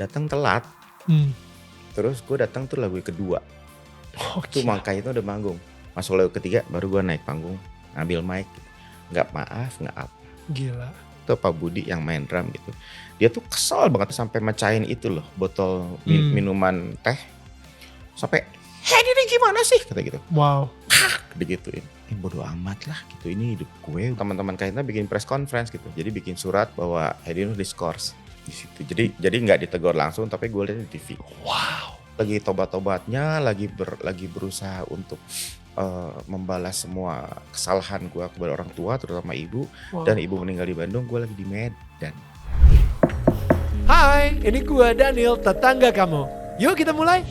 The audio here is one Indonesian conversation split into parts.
Datang telat, Hmm. terus gue datang tuh lagu kedua. Oh, Tuh gila. Mangkai itu udah manggung. Masuk lagu ketiga baru gue naik panggung, ngambil mic. Nggak maaf, nggak apa. Gila. Itu Pak Budi yang main drum gitu. Dia tuh kesel banget sampai mecahin itu loh, botol minuman teh. Sampai, "Hei ini gimana sih?" kata gitu. Wow. Digituin. Bodo amat lah gitu, ini hidup gue. Teman-teman Kahitna bikin press conference gitu. Jadi bikin surat bahwa Hedi Nur diskors di situ. Jadi nggak ditegur langsung, tapi gue lihat di TV. Wow. Lagi tobat-tobatnya, lagi berusaha untuk membalas semua kesalahan gue kepada orang tua, terutama ibu. Wow. Dan ibu meninggal di Bandung, gue lagi di Medan. Hai, ini gue Daniel, tetangga kamu. Yuk kita mulai.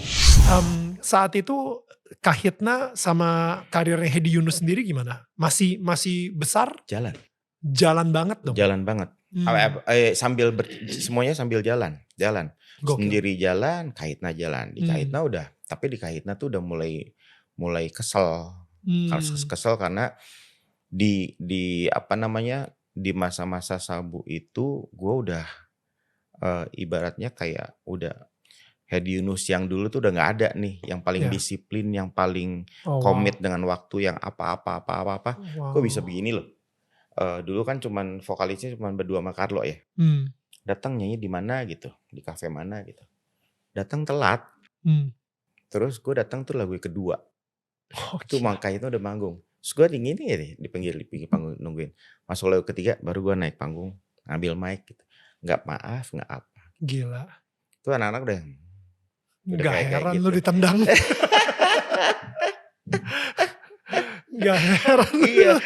Saat itu Kahitna sama karirnya Hedi Yunus sendiri gimana? Masih besar? Jalan banget dong? Jalan banget. Semuanya sambil jalan. Gokil. Sendiri jalan, Kahitna jalan. Di Kahitna udah, tapi di Kahitna tuh udah mulai kesel. Kesel karena di apa namanya, di masa-masa Sabu itu gue udah ibaratnya kayak udah Hedi Yunus yang dulu tuh udah nggak ada nih, yang paling disiplin, yang paling komit dengan waktu, yang apa-apa. Wow. Kok bisa begini loh? Dulu kan cuman vokalisnya cuman berdua sama Carlo ya. Datang nyanyi di mana gitu, di kafe mana gitu. Datang telat. Terus gue datang tuh lagu kedua. Tuh Mangkai itu udah manggung. Terus gue dingin ya deh, di pinggir panggung nungguin. Masuk lagu ketiga baru gue naik panggung, ngambil mic gitu. Nggak maaf, nggak apa. Gila. Tuh anak-anak udah Gak heran gitu. lu ditendang. Gak heran. Iya,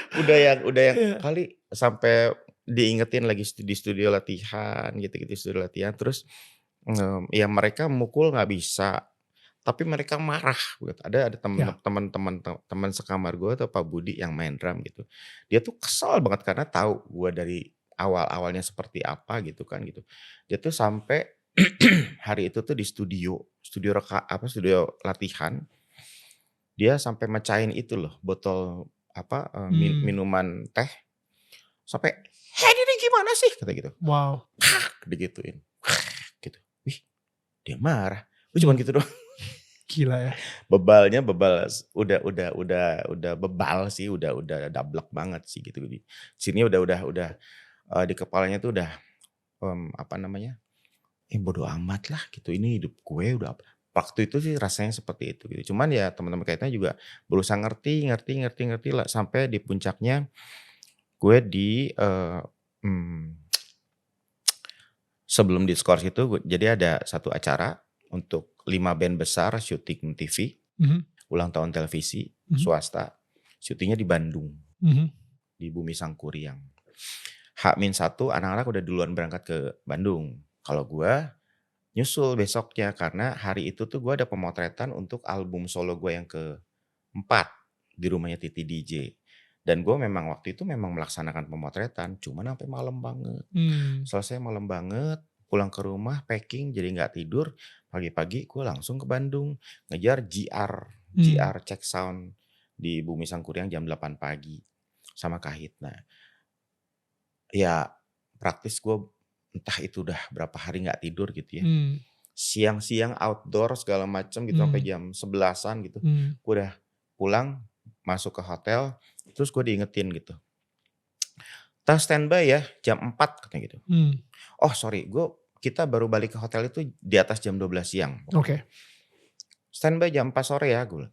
udah yang kali sampai diingetin lagi di studio latihan gitu-gitu, studio latihan. Terus ya mereka mukul nggak bisa, tapi mereka marah gitu. Ada teman sekamar gue tuh Pak Budi yang main drum gitu. Dia tuh kesel banget karena tahu gue dari awalnya seperti apa gitu kan gitu. Dia tuh sampai hari itu tuh di studio latihan. Dia sampai mecahin itu loh, botol minuman teh. Sampai, "Hei ini gimana sih?" kata gitu. Wow. Digituin. Gitu. Wih, dia marah. Cuman gitu doang. Gila ya. Bebalnya udah bebal sih, udah dablek banget sih gitu. Di sini udah di kepalanya tuh udah apa namanya? Bodo amat lah gitu, ini hidup gue udah waktu itu sih rasanya seperti itu gitu. Cuman ya teman-teman Kahitna juga berusaha ngerti lah sampai di puncaknya gue sebelum diskors itu jadi ada satu acara untuk 5 band besar syuting TV, ulang tahun televisi swasta, syutingnya di Bandung, di Bumi Sangkuriang. H-1 anak-anak udah duluan berangkat ke Bandung. Kalau gue nyusul besoknya karena hari itu tuh gue ada pemotretan untuk album solo gue yang ke-4 di rumahnya Titi DJ. Dan gue memang waktu itu melaksanakan pemotretan, cuman sampai malam banget. Selesai malam banget, pulang ke rumah, packing, jadi nggak tidur. Pagi-pagi gue langsung ke Bandung, ngejar GR check sound di Bumi Sangkuriang jam 8 pagi sama Kahitna. Ya praktis gue entah itu udah berapa hari nggak tidur gitu ya. Siang-siang outdoor segala macam gitu sampai jam 11-an gitu. Gue udah pulang, masuk ke hotel, terus gue diingetin gitu. "Tas standby ya jam 4 katanya gitu. Oh sorry, kita baru balik ke hotel itu di atas jam 12 siang. Oke. Standby jam 4 sore ya gue.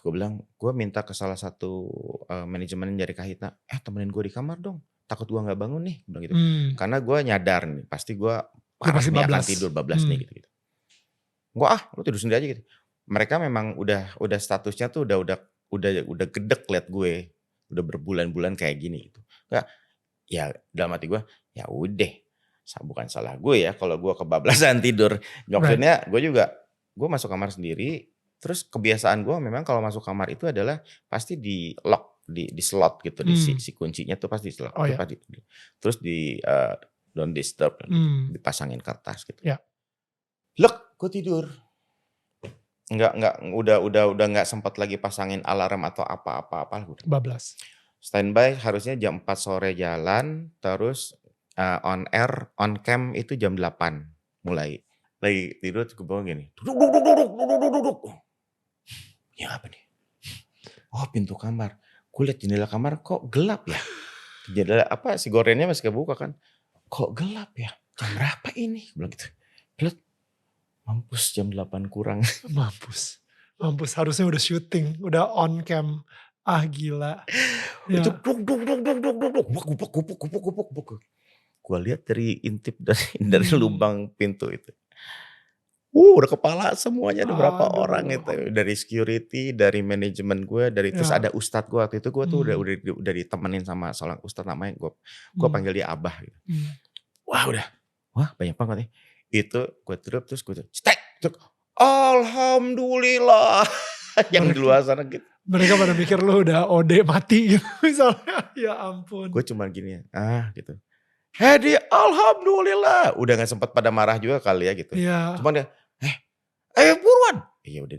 Gue bilang, gue minta ke salah satu manajemen dari Kahitna, temenin gue di kamar dong. Takut gue nggak bangun nih, bilang gitu. Karena gue nyadar nih, pasti gue parah nih akan tidur bablas nih gitu. Enggak lu tidur sendiri aja gitu. Mereka memang udah statusnya tuh udah gedek liat gue, udah berbulan-bulan kayak gini gitu. Enggak, ya dalam hati gue, ya udah, bukan salah gue ya kalau gue kebablasan tidur. Maksudnya gue masuk kamar sendiri. Terus kebiasaan gue memang kalau masuk kamar itu adalah pasti di lock, di slot gitu, di si kuncinya tuh pasti di slot. Oh, ya. Terus di don't disturb, dipasangin kertas gitu. Ya. Lek, gue tidur. Udah nggak sempat lagi pasangin alarm atau apa-apa. Bablas. Standby harusnya jam 4 sore jalan, terus On air, on cam itu jam 8 mulai. Lagi tidur terus gue bangun gini, duduk duduk duduk duduk duduk duduk. Ya apa nih? Oh pintu kamar. Gue liat jendela kamar kok gelap ya? Jendela si gordennya masih kebuka kan. Kok gelap ya? Jam berapa ini? Bilang gitu. Lihat, mampus jam 8 kurang. Mampus harusnya udah syuting, udah on cam. Ah gila. Itu Ya. duk duk duk duk duk duk gupuk. Gue lihat dari intip dari lubang pintu itu. Udah kepala semuanya ada berapa orang itu. Dari security, dari manajemen gue, terus ada ustadz gue waktu itu. Gue tuh udah ditemenin sama seorang ustadz namanya, gue panggil dia Abah gitu. Wah banyak banget nih. Itu gue terus gue cetek. Alhamdulillah. Yang di luar sana gitu. Mereka pada mikir lu udah OD mati gitu misalnya. Ya ampun. Gue cuma gini ya, gitu. Hedi alhamdulillah. Udah gak sempat pada marah juga kali ya gitu. Iya. Cuman dia, ayo buruan. Iya udah.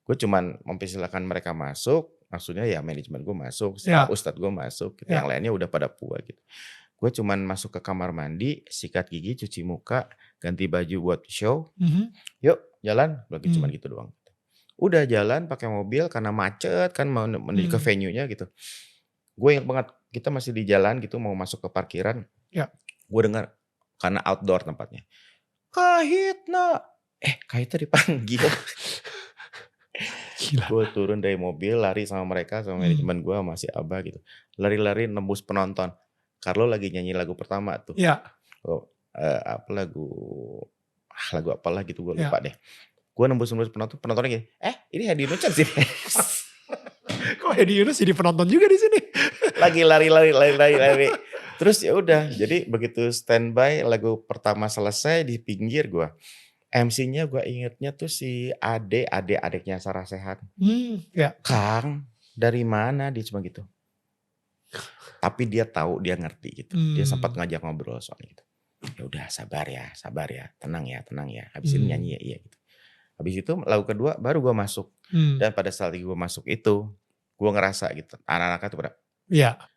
Gue cuman mempersilahkan mereka masuk. Maksudnya ya manajemen gue masuk, ustadz gue masuk. Gitu. Yang lainnya udah pada puas gitu. Gue cuman masuk ke kamar mandi, sikat gigi, cuci muka, ganti baju buat show. Yuk jalan, lagi cuman gitu doang. Udah jalan pakai mobil karena macet kan mau menuju ke venue-nya gitu. Gue ingat banget kita masih di jalan gitu mau masuk ke parkiran. Ya. Gue dengar karena outdoor tempatnya. Kahitna dipanggil. Gue turun dari mobil lari sama mereka sama manajemen gue masih Abah gitu. Lari-lari nembus penonton. Carlo lagi nyanyi lagu pertama tuh. Iya. Lagu apalah gitu gue lupa deh. Gue nembus penontonnya gini. Ini Hedi Yunus sih. Kok Hedi Yunus jadi penonton juga di sini? Lagi lari. Terus ya udah. Jadi begitu standby lagu pertama selesai di pinggir gue. MC-nya gue ingetnya tuh si adeknya Sarah Sechan. Ya. Kang, dari mana? Dia cuma gitu. Tapi dia tahu, dia ngerti gitu. Dia sempat ngajak ngobrol soal gitu. Ya udah sabar ya, tenang ya. Habis ini nyanyi ya, iya gitu. Habis itu lagu kedua baru gue masuk. Dan pada saat gue masuk itu, gue ngerasa gitu. Anak-anaknya tuh pada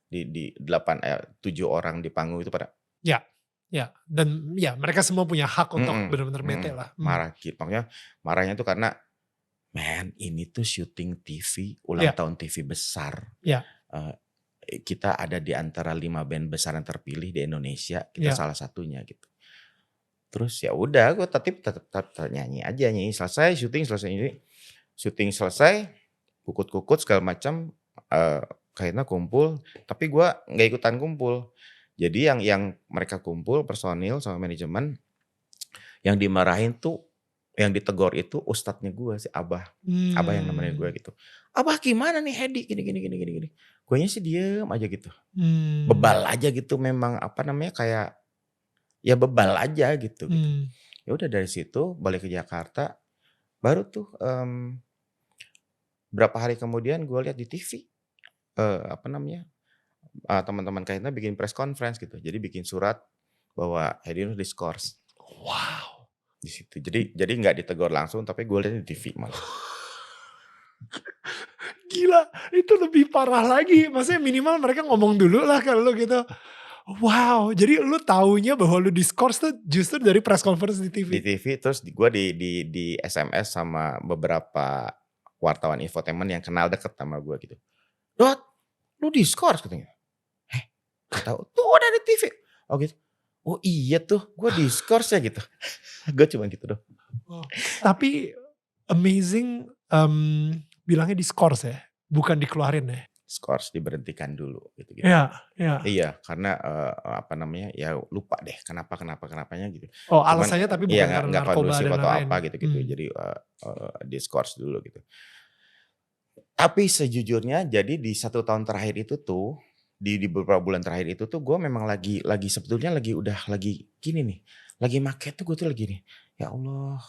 di 7 orang di panggung itu pada. Ya, dan ya mereka semua punya hak untuk benar-benar bete lah. Marah gitu. Makanya marahnya tuh karena, man ini tuh syuting TV, ulang tahun TV besar. Kita ada di antara 5 band besar yang terpilih di Indonesia, kita salah satunya gitu. Terus ya udah gue tetap nyanyi aja, selesai syuting selesai, kukut segala macam, kayaknya kumpul, tapi gue nggak ikutan kumpul. Jadi yang mereka kumpul personil sama manajemen, yang dimarahin tuh, yang ditegur itu ustadznya gue si Abah, Abah yang nemenin gue gitu. Abah gimana nih Hedi gini. Guanya sih diem aja gitu, bebal aja gitu memang kayak ya bebal aja gitu. Ya udah dari situ balik ke Jakarta, baru tuh berapa hari kemudian gue lihat di TV teman-teman Kahitna bikin press conference gitu. Jadi bikin surat bahwa Hedi Yunus diskors. Wow. Di situ. Jadi nggak ditegur langsung, tapi gue lihat di TV malah. Gila, itu lebih parah lagi. Maksudnya minimal mereka ngomong dulu lah kalau gitu. Wow, jadi lu taunya bahwa lu diskors tuh justru dari press conference di TV. Di TV, terus gue di SMS sama beberapa wartawan infotainment yang kenal deket sama gue gitu. Dot, lu diskors katanya. Tahu tuh udah di TV. Oh gitu. Oh iya tuh, gue diskors ya gitu. Gue cuma gitu doang. Tapi amazing, bilangnya diskors ya, bukan dikeluarin ya. Skors diberhentikan dulu gitu. Iya. Iya, karena ya lupa deh kenapanya gitu. Oh alasannya tapi bukan karena narkoba dan atau lain-lain. apa gitu. Jadi diskors dulu gitu. Tapi sejujurnya jadi di 1 tahun terakhir itu tuh, di beberapa bulan terakhir itu tuh gue memang lagi sebetulnya lagi gini nih. Lagi make tuh gue tuh lagi nih. Ya Allah,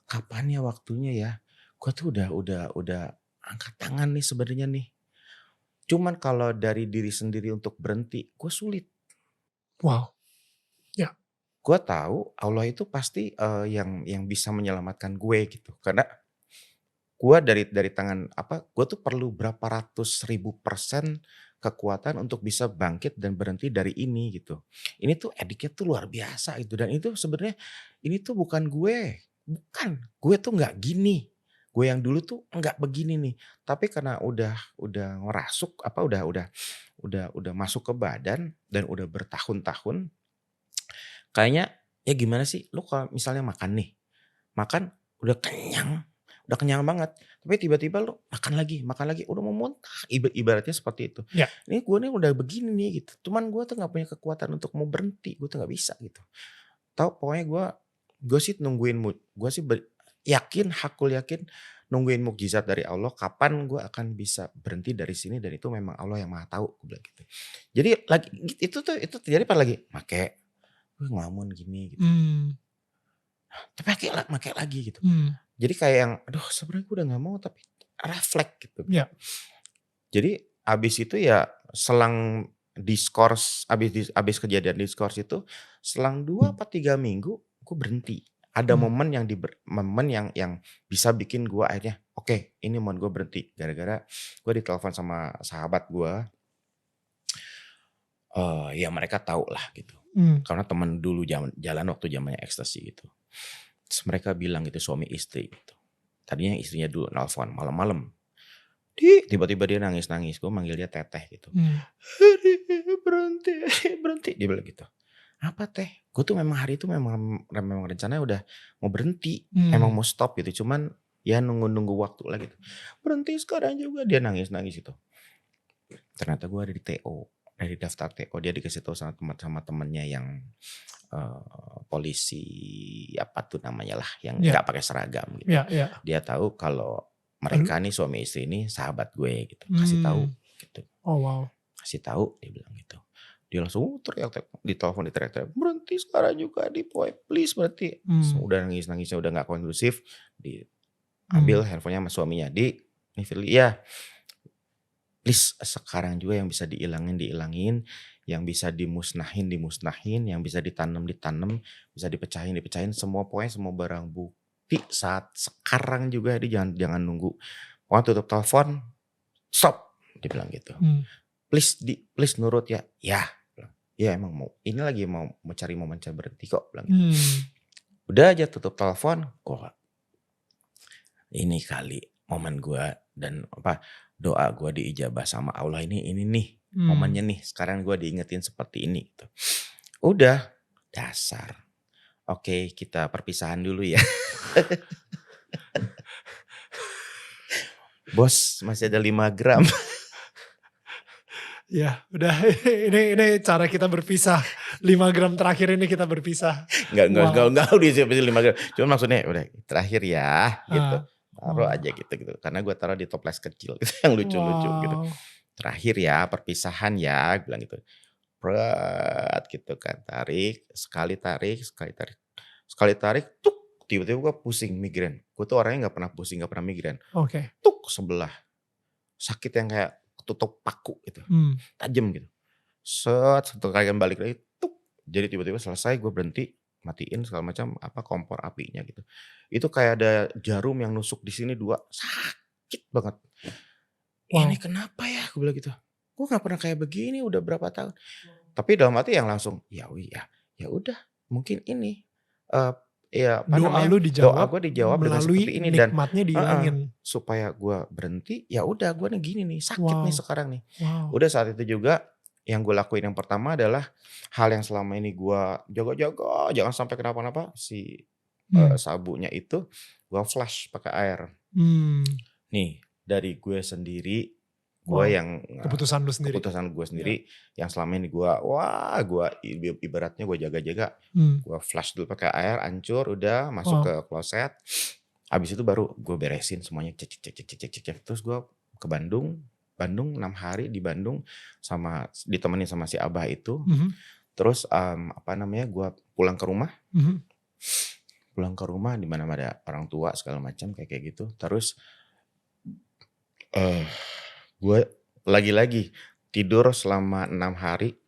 kapan ya waktunya ya? Gue tuh udah angkat tangan nih sebenarnya nih. Cuman kalau dari diri sendiri untuk berhenti, gue sulit. Wow. Ya. Gue tahu Allah itu pasti yang bisa menyelamatkan gue gitu. Karena gue dari tangan gue tuh perlu berapa ratus ribu % kekuatan untuk bisa bangkit dan berhenti dari ini gitu. Ini tuh addict-nya tuh luar biasa gitu, dan itu sebenarnya ini tuh bukan gue, bukan, gue tuh nggak gini. Gue yang dulu tuh nggak begini nih, tapi karena udah ngerasuk apa udah masuk ke badan dan udah bertahun-tahun, kayaknya ya gimana sih, lu kalau misalnya makan nih, makan udah kenyang banget, tapi tiba-tiba lu makan lagi, udah mau muntah, ibaratnya seperti itu. Ya. Ini gue nih udah begini nih gitu, cuman gue tuh nggak punya kekuatan untuk mau berhenti, gue tuh nggak bisa gitu. Tahu pokoknya gue sih nungguin gue sih yakin, hakul yakin nungguin mukjizat dari Allah kapan gue akan bisa berhenti dari sini, dan itu memang Allah yang Maha tahu, gue bilang gitu. Jadi lagi itu terjadi pas lagi make, gue ngelamun gini gitu. Tapi make lagi gitu. Jadi kayak yang aduh sebenarnya gue udah nggak mau, tapi refleks gitu. Ya. Jadi abis itu ya selang diskors, abis kejadian diskors itu selang 2 apa 3 minggu gue berhenti. Ada momen yang bisa bikin gue akhirnya oke, ini momen gue berhenti. Gara-gara gue ditelepon sama sahabat gue. Ya mereka tahu lah gitu. Karena teman dulu jalan waktu zamannya ekstasi gitu. Terus mereka bilang gitu, suami istri gitu. Tadinya istrinya dulu nelfon malam-malam. Tiba-tiba dia nangis-nangis. Gue manggil dia teteh gitu. Berhenti. Dia bilang gitu. Apa teh? Gue tuh memang hari itu memang rencananya udah mau berhenti. Emang mau stop gitu. Cuman ya nunggu waktu lah gitu. Berhenti sekarang juga. Dia nangis-nangis gitu. Ternyata gue ada di TO. Dari daftar TO. Dia dikasih tahu sama temannya yang polisi apa tuh namanya lah. Yang gak pakai seragam gitu. Dia tahu kalau mereka nih suami istri ini sahabat gue gitu. Kasih tahu gitu. Oh wow. Kasih tahu, dia bilang gitu. Dia langsung teriak-teriak, ditelepon teriak-teriak, berhenti sekarang juga di boy, please berhenti. Udah nangis-nangisnya udah gak kondusif, diambil handphonenya sama suaminya. Nih Firly, ya please sekarang juga yang bisa dihilangin, yang bisa dimusnahin, yang bisa ditanam, bisa dipecahin, semua pokoknya semua barang bukti saat sekarang juga. Dia jangan nunggu. Pokoknya tutup telepon, stop, dia bilang gitu. Please nurut ya. Ya emang mau. Ini lagi mau cari momen berhenti kok, bilang gitu. Udah aja tutup telepon, kok ini kali momen gue dan doa gue diijabah sama Allah ini nih momennya nih. Sekarang gue diingetin seperti ini gitu. Udah, dasar. Oke, kita perpisahan dulu ya. Bos, masih ada 5 gram. Ya udah, ini cara kita berpisah. 5 gram terakhir ini kita berpisah. Enggak udah siapa 5 gram. Cuma maksudnya udah terakhir ya gitu. Taruh aja gitu. Karena gue taruh di toples kecil gitu, yang lucu-lucu gitu. Terakhir ya, perpisahan ya, bilang gitu. Berat gitu kan, sekali tarik, tuk, tiba-tiba gue pusing migrain. Gue tuh orangnya gak pernah pusing, gak pernah migrain. Oke. Tuk, sebelah. Sakit yang kayak tutup paku gitu, tajam gitu. Satu kali balik lagi, tuk. Jadi tiba-tiba selesai gue berhenti, matiin segala macam kompor apinya gitu. Itu kayak ada jarum yang nusuk di sini 2, sakit banget. Ini kenapa ya, gue bilang gitu. Gue gak pernah kayak begini udah berapa tahun. Tapi dalam hati yang langsung ya udah mungkin ini doa gue dijawab dengan seperti ini, dan nikmatnya dihilangin. Supaya gue berhenti, ya udah gue nih gini nih, sakit nih sekarang nih. Udah saat itu juga yang gue lakuin yang pertama adalah hal yang selama ini gue jaga-jaga jangan sampai kenapa-napa, si sabunya itu gue flash pakai air. Nih dari gue sendiri, gue yang keputusan gue sendiri yang selama ini gue ibaratnya gue jaga-jaga, gue flash dulu pakai air, hancur, udah masuk ke kloset. Abis itu baru gue beresin semuanya, cek. Terus gue ke Bandung 6 hari di Bandung ditemenin sama si Abah itu. Terus gue pulang ke rumah. Di mana ada orang tua segala macam kayak gitu. Terus gue lagi-lagi tidur selama 6 hari,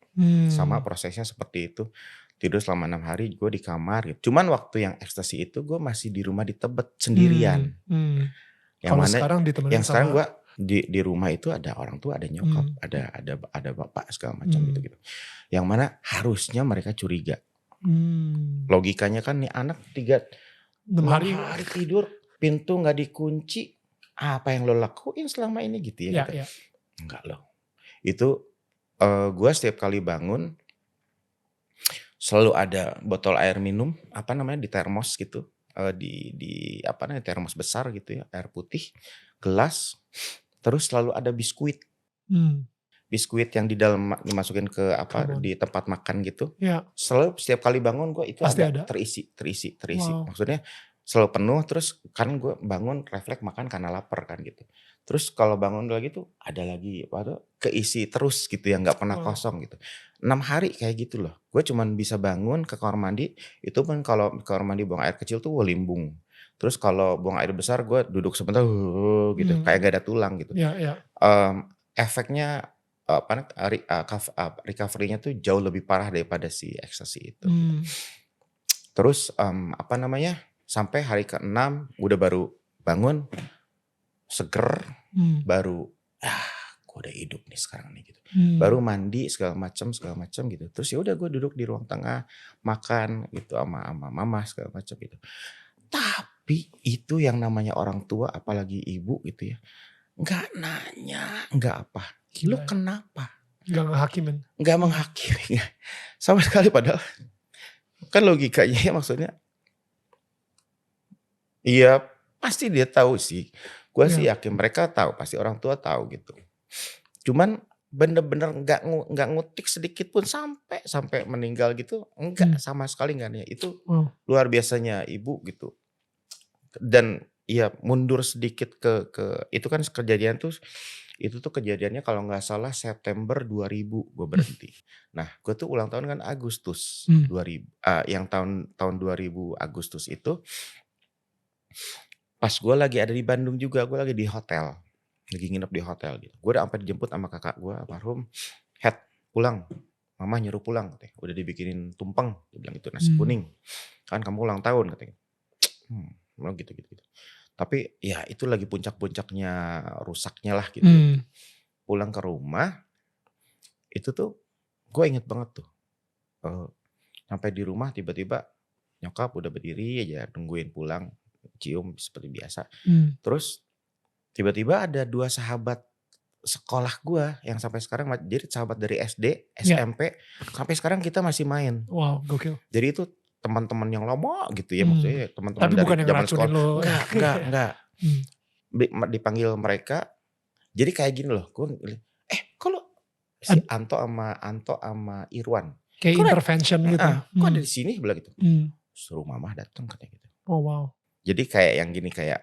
sama prosesnya seperti itu. Tidur selama 6 hari gue di kamar gitu. Cuman waktu yang ekstasi itu gue masih di rumah di Tebet sendirian. Yang mana sekarang ditemenin sekarang gue Di rumah itu ada orang tua, ada nyokap, ada bapak segala macam gitu. Yang mana harusnya mereka curiga. Logikanya kan nih anak 6 hari tidur, pintu nggak dikunci, apa yang lo lakuin selama ini gitu ya? Gitu. Enggak loh. Itu gue setiap kali bangun selalu ada botol air minum, di termos gitu, di termos besar gitu ya, air putih, gelas. Terus selalu ada biskuit. Biskuit yang di dalam dimasukin ke di tempat makan gitu. Selalu setiap kali bangun gue itu pasti ada terisi. Wow. Maksudnya selalu penuh, terus kan gue bangun refleks makan karena lapar kan gitu. Terus kalau bangun lagi tuh ada lagi keisi terus gitu ya, nggak pernah kosong gitu. 6 hari kayak gitu loh. Gue cuman bisa bangun ke kamar mandi, itu pun kalau ke kamar mandi buang air kecil tuh limbung. Terus kalau buang air besar gue duduk sebentar gitu, kayak gak ada tulang gitu. Efeknya recovery-nya tuh jauh lebih parah daripada si ekstasi itu. Terus sampai hari ke-6 udah baru bangun seger, baru gue udah hidup nih sekarang nih gitu. Baru mandi segala macam gitu. Terus ya udah gue duduk di ruang tengah makan gitu sama mama segala macam gitu. Tapi itu yang namanya orang tua apalagi ibu gitu ya, nggak nanya, nggak apa. Lu kenapa? Nggak ngehakimin. Nggak menghakimi. Sama sekali, padahal kan logikanya maksudnya. Iya pasti dia tahu sih. Gue sih yakin mereka tahu, pasti orang tua tahu gitu. Cuman bener-bener nggak ngutik sedikit pun sampai meninggal gitu, enggak sama sekali nggak nih. Itu luar biasanya ibu gitu. Dan ya mundur sedikit ke itu kan kejadian tuh. Itu tuh kejadiannya kalau nggak salah September 2000 gue berhenti. Nah gue tuh ulang tahun kan Agustus 2000. Yang tahun 2000 Agustus itu pas gue lagi ada di Bandung juga, gue lagi di hotel, lagi nginep di hotel gitu. Gue udah sampai dijemput sama kakak gue almarhum, "Head pulang, mama nyuruh pulang," katanya. "Udah dibikinin tumpeng," dia bilang gitu, "nasi kuning, kan kamu ulang tahun," katanya. Gitu. Tapi ya itu lagi puncak-puncaknya rusaknya lah gitu. Pulang ke rumah, itu tuh gue inget banget tuh. Sampai di rumah tiba-tiba nyokap udah berdiri aja nungguin pulang, cium seperti biasa. Terus tiba-tiba ada 2 sahabat sekolah gue yang sampai sekarang jadi sahabat dari SD, SMP, sampai sekarang kita masih main. Wow, gokil. Jadi itu teman-teman yang lama gitu ya, maksudnya teman-teman dari zaman sekolah. Enggak. Dipanggil mereka, jadi kayak gini loh, kalau si Anto sama Irwan. Kayak intervention gitu. Kok ada di sini bilang gitu. Suruh mama datang katanya gitu. Oh wow. Jadi kayak yang gini, kayak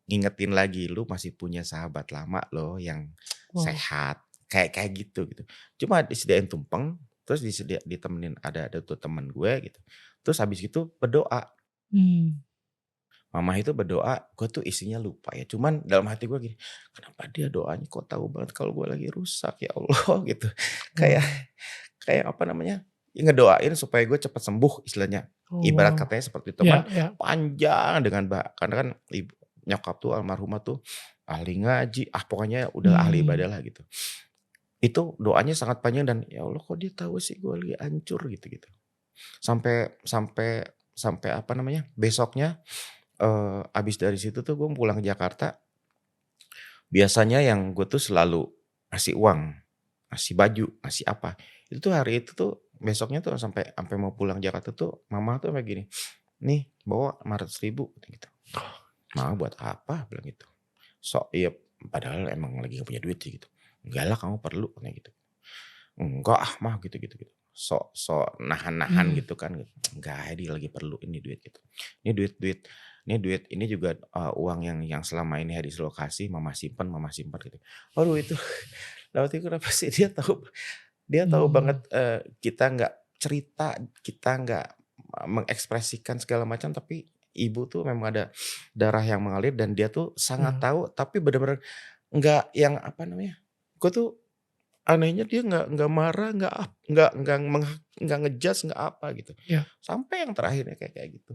ngingetin lagi, lu masih punya sahabat lama loh yang sehat. Kayak gitu. Cuma disediain tumpeng, terus ditemenin ada tuh temen gue gitu. Terus habis itu berdoa. Mama itu berdoa, gue tuh isinya lupa ya. Cuman dalam hati gue gini, kenapa dia doanya kok tahu banget kalau gue lagi rusak ya Allah gitu. Kayak ngedoain supaya gue cepat sembuh istilahnya. Ibarat katanya seperti itu. Panjang dengan karena kan nyokap tuh almarhumah tuh ahli ngaji, pokoknya udah ahli ibadah lah gitu. Itu doanya sangat panjang dan ya Allah kok dia tahu sih gue lagi hancur gitu. Sampai besoknya abis dari situ tuh gue pulang ke Jakarta. Biasanya yang gue tuh selalu ngasih uang, ngasih baju, ngasih apa. Itu tuh hari itu tuh besoknya tuh sampai mau pulang Jakarta tuh mama tuh kayak gini, "Nih bawa 500.000 gitu." "Mama buat apa?" bilang gitu. Iya padahal emang lagi gak punya duit sih gitu. "Enggak lah kamu perlu," kayak gitu. "Enggak mah," gitu. Sok nahan gitu kan. "Enggak, dia lagi perlu ini duit gitu. Ini duit ini juga uang yang selama ini Hadis lo kasih mama simpan gitu." Aduh itu berarti kenapa sih dia tahu banget kita nggak cerita, kita nggak mengekspresikan segala macam, tapi ibu tuh memang ada darah yang mengalir dan dia tuh sangat tahu, tapi benar-benar nggak yang gue tuh anehnya dia nggak marah, nggak ngejudge, nggak apa gitu. Sampai yang terakhirnya kayak gitu.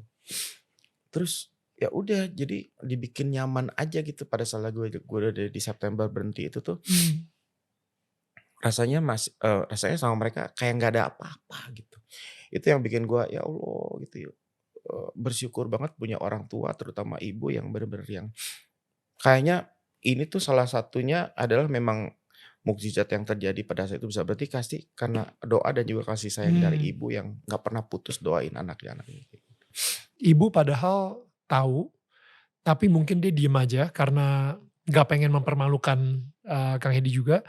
Terus Ya udah jadi dibikin nyaman aja gitu pada saat gue udah di September berhenti itu tuh. Rasanya sama mereka kayak nggak ada apa-apa gitu. Itu yang bikin gue ya Allah gitu ya, bersyukur banget punya orang tua terutama ibu yang bener-bener yang kayaknya ini tuh salah satunya adalah memang mukjizat yang terjadi pada saat itu bisa berarti karena doa dan juga kasih sayang dari ibu yang nggak pernah putus doain anaknya. Ibu padahal tahu, tapi mungkin dia diem aja karena nggak pengen mempermalukan Kang Hedi juga.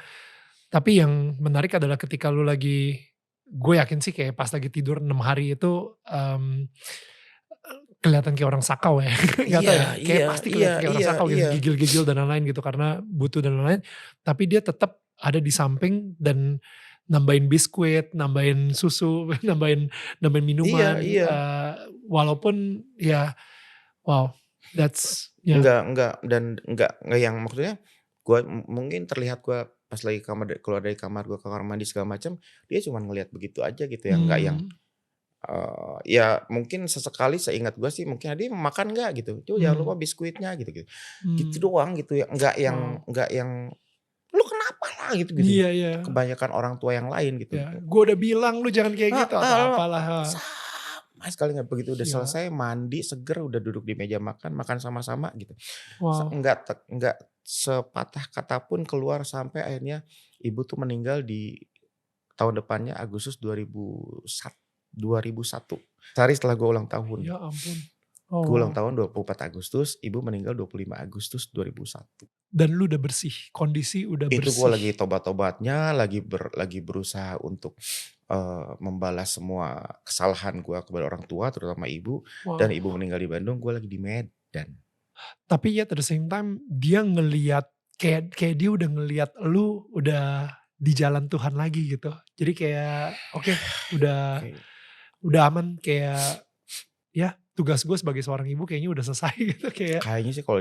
Tapi yang menarik adalah ketika lu lagi, gue yakin sih kayak pas lagi tidur 6 hari itu kelihatan kayak orang sakau ya. Gak tau ya, kayak pasti kelihatan kayak orang sakau gitu, gigil-gigil dan lain-lain gitu karena butuh dan lain-lain. Tapi dia tetap ada di samping dan nambahin biskuit, nambahin susu, nambahin minuman. Walaupun ya wow, that's Enggak yang maksudnya gue mungkin terlihat gue pas lagi keluar dari kamar gue ke kamar mandi segala macam, dia cuma ngelihat begitu aja gitu ya, enggak yang ya mungkin sesekali seingat gue sih mungkin dia makan nggak gitu, tuh jangan lupa biskuitnya gitu. Gitu doang gitu ya, enggak yang lu kenapa lah gitu. Iya. Kebanyakan orang tua yang lain gitu. Ya, gue udah bilang lu jangan kayak gitu atau apalah. Sama sekali nggak begitu udah selesai mandi seger udah duduk di meja makan sama-sama gitu. Wow. Enggak sepatah kata pun keluar sampai akhirnya ibu tuh meninggal di tahun depannya Agustus 2001. Sehari setelah gue ulang tahun. Ya ampun. Gue ulang tahun 24 Agustus, ibu meninggal 25 Agustus 2001. Dan lu udah bersih, kondisi udah bersih. Itu gue lagi tobat-tobatnya, lagi berusaha untuk membalas semua kesalahan gue kepada orang tua, terutama ibu. Wow. Dan ibu meninggal di Bandung, gue lagi di Medan. Tapi ya at the same time dia ngelihat kayak dia udah ngelihat lu udah di jalan Tuhan lagi gitu. Jadi kayak oke, udah aman, kayak ya tugas gue sebagai seorang ibu kayaknya udah selesai gitu kayak. Kayaknya sih kalau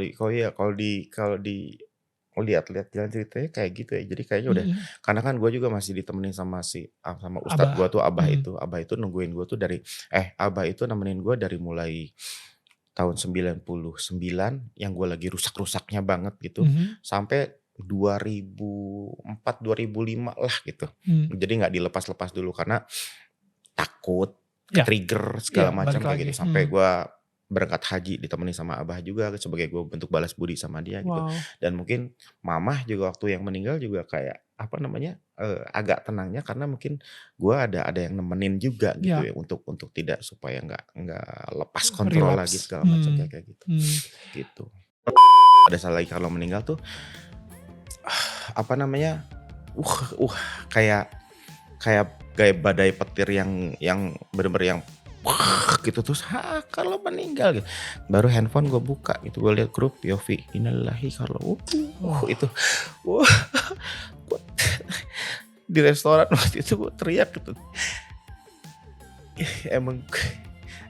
lihat-lihat jalan ceritanya kayak gitu ya. Jadi kayaknya udah karena kan gue juga masih ditemenin sama ustadz gue tuh Abah itu nungguin gue tuh Abah itu nemenin gue dari mulai tahun 99 yang gue lagi rusak-rusaknya banget gitu sampai 2004 2005 lah gitu. Jadi nggak dilepas-lepas dulu karena takut trigger segala macam kayak gitu sampai gue berangkat haji ditemani sama Abah juga sebagai gue bentuk balas budi sama dia gitu. Dan mungkin mamah juga waktu yang meninggal juga kayak agak tenangnya karena mungkin gue ada yang nemenin juga gitu ya untuk tidak supaya nggak lepas kontrol lagi segala macam kayak gitu. Gitu. Ada salah lagi kalau meninggal tuh kayak badai petir yang bener-bener yang gitu terus kalau meninggal gitu. Baru handphone gue buka gitu, gue lihat grup Yofi innalillahi kalau itu di restoran waktu itu gue teriak gitu.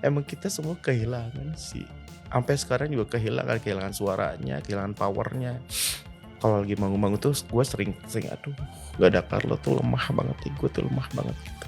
Emang kita semua kehilangan sih. Sampai sekarang juga kehilangan suaranya, kehilangan powernya. Kalau lagi bangun-bangun tuh gue sering aduh gak ada Carlo tuh lemah banget, gue tuh lemah banget gitu.